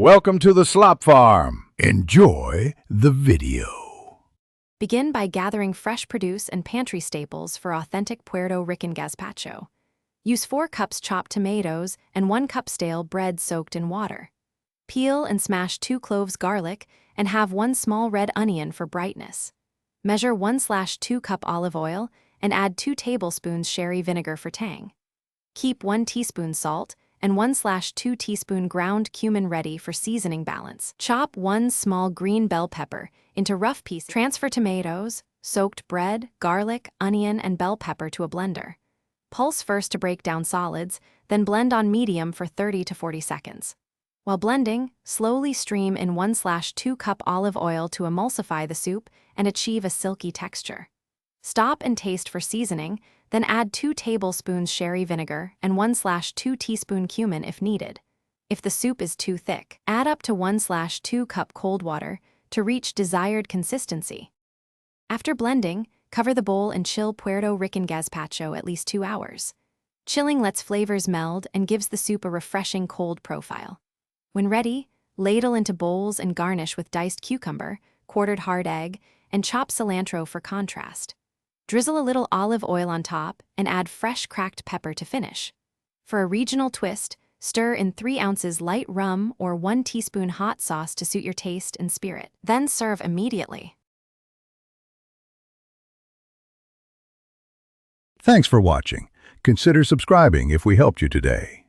Welcome to the Slop Farm. Enjoy the video. Begin by gathering fresh produce and pantry staples for authentic Puerto Rican gazpacho. Use 4 cups chopped tomatoes and 1 cup stale bread soaked in water. Peel and smash 2 cloves garlic and have 1 small red onion for brightness. Measure 1/2 cup olive oil and add 2 tablespoons sherry vinegar for tang. Keep 1 teaspoon salt and 1/2 teaspoon ground cumin ready for seasoning balance. Chop 1 small green bell pepper into rough pieces. Transfer tomatoes, soaked bread, garlic, onion, and bell pepper to a blender. Pulse first to break down solids, then blend on medium for 30 to 40 seconds. While blending, slowly stream in 1/2 cup olive oil to emulsify the soup and achieve a silky texture. Stop and taste for seasoning, then add 2 tablespoons sherry vinegar and 1/2 teaspoon cumin if needed. If the soup is too thick, add up to 1/2 cup cold water to reach desired consistency. After blending, cover the bowl and chill Puerto Rican gazpacho at least 2 hours. Chilling lets flavors meld and gives the soup a refreshing cold profile. When ready, ladle into bowls and garnish with diced cucumber, quartered hard egg, and chopped cilantro for contrast. Drizzle a little olive oil on top and add fresh cracked pepper to finish. For a regional twist, stir in 3 ounces light rum or 1 teaspoon hot sauce to suit your taste and spirit. Then serve immediately. Thanks for watching. Consider subscribing if we helped you today.